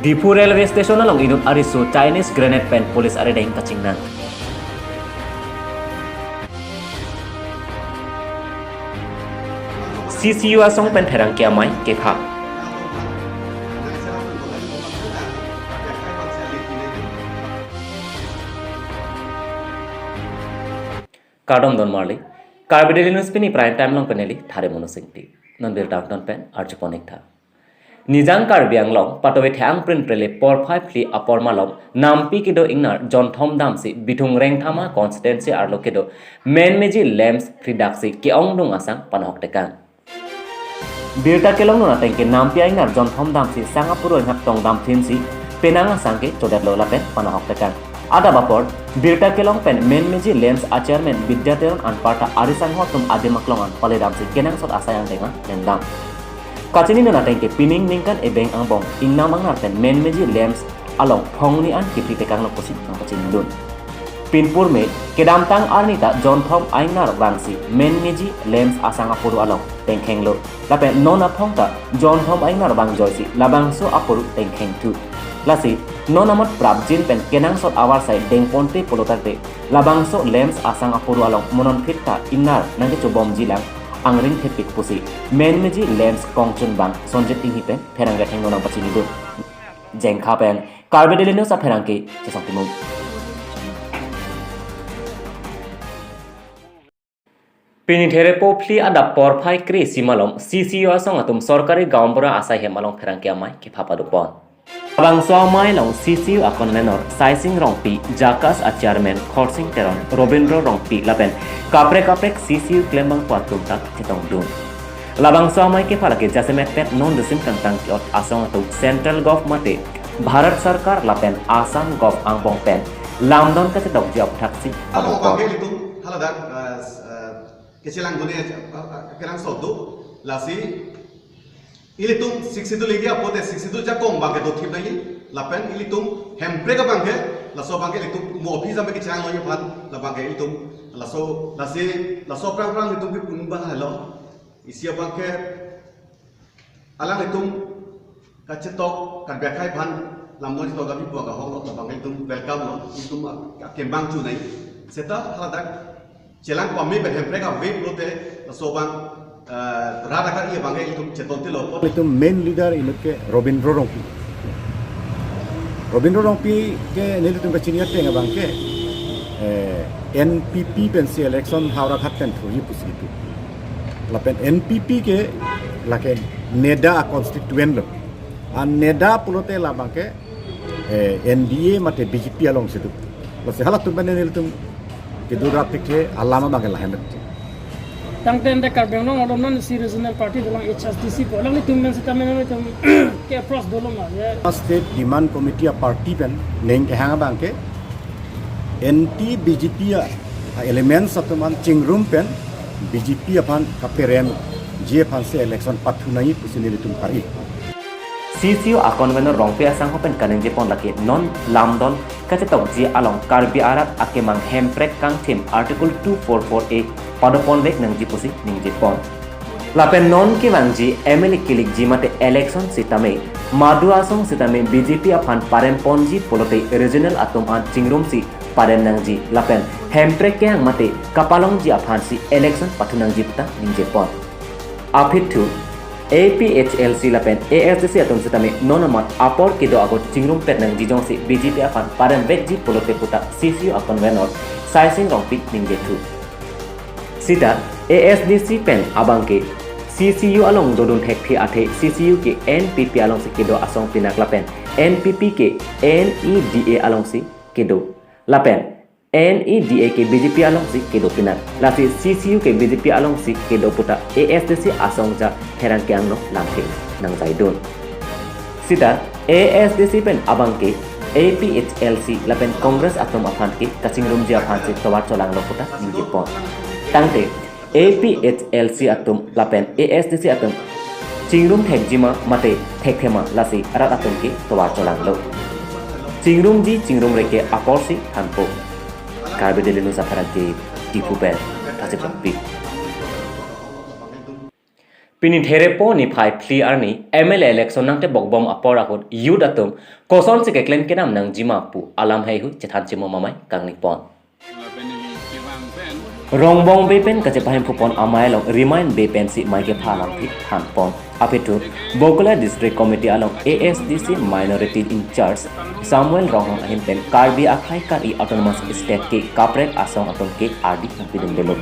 Difu railway station along inut arisu Chinese grenade pen police are deng kachingnan. CCU asong pen therang kia mai kepha. Kadom don marli. Carbideli news pini prime time long peneli thare monosingti. Non bir downtown pen archiponik tha. Nizang Karbiang long patowe thang print prele por 5 fli apor malom nampi kido ingnar John Thom damsi bitung reng thama constituency arlo kido main meji lamps fridaksi ki ong dung asang panhok tekang birta kelong nona tengke nampi ingnar John Thom damsi sangapuro ngap tong dam thinsi penang asang ke chodat lola pen panhok tekang ada bapor birta kelong pen main meji lamps a chairman Vidyateron anparta arisang hotum ademaklongan pale damsi kenang sot asayang denga nendam Kacini nona tengke pining ningkan ebeng angbong innam ang narten main meji lamps along phongni an kipri tekang lo posit ang kacini dun. Pinpur me kedam tang arnita John Thom aingnar bangsi main meji lamps asang apuru along tengkheng lo. Lape nona phongta John Thom aingnar bang joysi labangso apuru tengkheng tu. Lasi nona mot prabjin pen kenang sot awar sai deng ponte polotarte labangso lamps asang apuru along monon fitta innar nanti cobom jilang angring thepik pusi main meji lamps kongchun bang sonjet tinghi pen pherang gatheng nona pachini du jengkha pen Carbideli news a pherang ki chesong timu pini there popli ada por phai kri simalom CCU asong atum sorkari gaumbora asai hemalong pherang ki amai ki phapa du pon abang somai long CCU akon lenor saising rongpi jakas a chairman khorsing teron robindro rongpi lapen kapre CCU klembang patung tak cetong dun labang somai ke phala ke jasemet pet non desim kantang ki ot asong atu central gov mate bharat sarkar lapen asam gov angbong pen lamdon ka cetong job thaksi abo ko haladak kecilang dunia kelang sodu lasi ilitung siksidu lagi apote siksidu jakong bangke do thip nai lapen ilitung hempre ka bangke laso bangke ilitung mo office ambe kicang lo yapan la bangke ilitung laso prang ilitung pi punba halo isia bangke alang ilitung kacetok kan bekai pan lamno to gabi po ga hong la bangke ilitung welcome lo ilitung kembang chu nai seta haladak celang pami pe hempre ka we prote laso bang Rada kan ia bangke itu cetonti lo. Itu main leader ini ke Robindro Rongpi. Robindro Rongpi ke nilai tu kecil niat dengan bangke NPP pensi election hara khaten tu ini pusi itu. Lapen NPP ke laken Neda constituent lo. An Neda pulote la bangke NDA mate BJP along situ. Lalu halat tu mana nilai tu kedua pikir alama bangke lah hemat. Tangten de Karbiang long odom non si regional party dolong HSDC ko lang ni tumben sa tamen tum ke approach dolong ma state demand committee party pen neng ke hanga bangke NT BJP elements atuman chingrum pen BJP apan kaperen je panse election pathunai pusini litum pari CCU akon venor rongpe asang hopen kaneng je pon laki non lamdon kacetok ji along Karbi arat akemang hemprek kang tim article 244A padopon vek nang ji pusi ning je pon lapen non ki wangji MLA kilik ji mate election sitame madu asong sitame BJP apan paren ponji polote regional atom an chingrum si paren nang ji lapen hemprek ke ang mate kapalong ji apan si election pathunang ji puta ning je pon apit tu APHLC lapen ASDC atom sitame nonamat apor kido agot chingrum pet nang jijong si BJP apan paren vek ji polote puta CCU akon venor saising rongpi ning je tu Sida ASDC pen abangke CCU along dodun hekpi ate CCU ke NPP along si kedo asong pinak lapen NPP ke NEDA along si kedo lapen NEDA ke BJP along si kedo pinak lasi CCU ke BJP along si kedo puta ASDC asong ja heran ke angno lamke nang zaidun Sida ASDC pen abangke APHLC lapen Congress atom apan ke kachingrum ji apan si tawar cholang lo puta ningi pon Tangte APHLC atum lapen ASDC atum chingrum thekjima mate thekhema lasi arat atum ki tawar cholang lo chingrum ji chingrum reke aporsi hanpo Carbideli news apharan ke Difu pen thajep pi Pini therepo ni phai pli arni MLA election nang te bogbom apor ahut yud atum koson se keklen kenam nang jima pu alam hai hu chethan chimo mamai kangni pon Rongbong bepen kache pahim pupon amai long remind bepen si mai ke phalang thi han pon apitu Bokula District Committee along ASDC Minority in Charge Samuel Ronghong ahim pen Karbi akhai kar I autonomous state ke kaprek asong atom ke RD pidum belo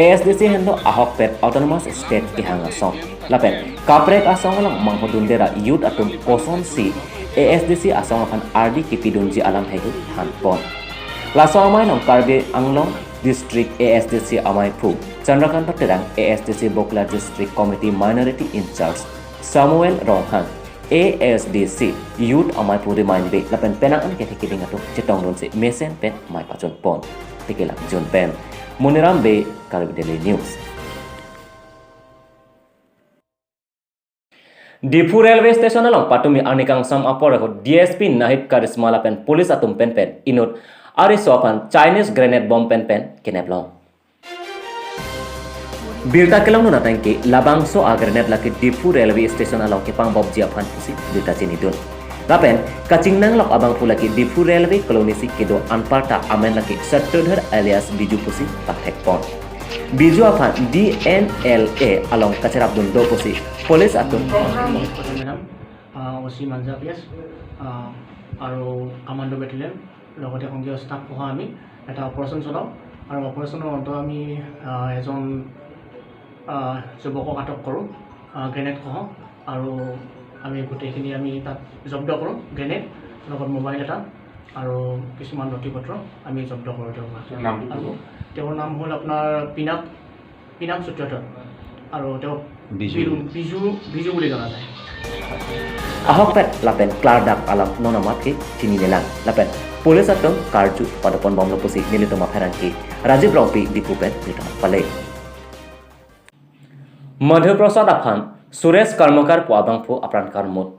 ASDC hendo ahok pet autonomous state ke hanga song lapen kaprek asong lang manghodun dera youth atom koson si ASDC asong akan RD ke pidunji alam hehu han pon laso amai long Karbi anglong District ASDC amai pu Chandrakanta Terang ASDC Bokula District Committee Minority in Charge Samuel Ronghang ASDC Youth amai pu remind be lapen penang ke thikiring ato chetong don se mesen pen mai pachon pon tikela jon pen Muniram be Karbi Daily News Difu Railway Station along patumi anikang sam apor DSP Nahib Karisma lapen police atum pen inut Ari sopan Chinese grenade bomb pen keneblong Birta kelang nuna tangki labang so a grenade laki Difu Railway Station along ke pang bob jiapan pusi birta chini dun lapen kaching nang lok abang pu laki Difu Railway koloni si kedo anparta amen laki Sattudhar alias Biju pusi pathek pon Biju apan DNLA along kacerap dun do pusi police atun ওচি Manja PS আৰু commando battalion লগতে সংঘীয় staff সহ আমি এটা operation চলাওঁ আৰু অপাৰেশ্যনৰ অন্তত আমি এজন যুৱকক আটক কৰোঁ গ্ৰেনেড সহ আৰু আমি গোটেইখিনি আমি তাত জব্দ কৰোঁ গ্ৰেনেড লগত মোবাইল এটা আৰু কিছুমান নথিপত্ৰ আমি জব্দ কৰোঁ তেওঁৰ নাম হ'ল আপোনাৰ পিনাক চুতীয়তৰ আৰু তেওঁ বিজু বুলি জনা যায় Ahok pet lapen klardak alam nona matki chini nelang lapen police atom karju padapon bom lopusi nilito maferanki Rajiv Rompi Dipu pen nito pale Madhya Prasad aphan Suresh Karmakar po abangpho apran karmot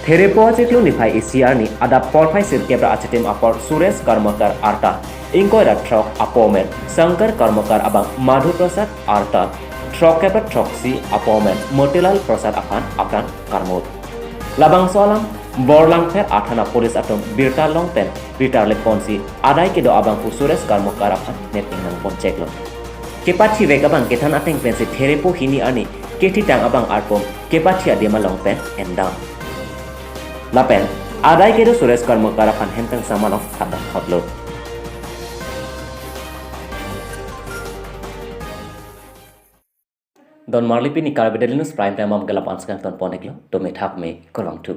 Therepo acheklo nifai ECR ni ada porphai sirkebra achetem apor Suresh Karmakar arta ingkoi ratrok apomen Shankar Karmakar abang Madhya Prasad arta Trokepet Troksi Apomen Motilal Prasad Afan Apran Karmot Labang Solam Borlang Fer Athana Police Atom Birta Long Pen Birta Leponsi Adai Kedo Abang Pu Suresh Karmakar Afan Neting Nang Pon Ceklon Kepachi Vegabang Ketan Ateng Pensi Therepo Hini Ani Keti Tang Abang Arpom Kepachi Adema Long Pen Endang Lapen Adai Kedo Suresh Karmakar Afan Hentang Samalong Hadang Hotlot Don Marlipi ni Karbi Daily News Prime Time am galap anskan ton poneklo to me thak me korang tu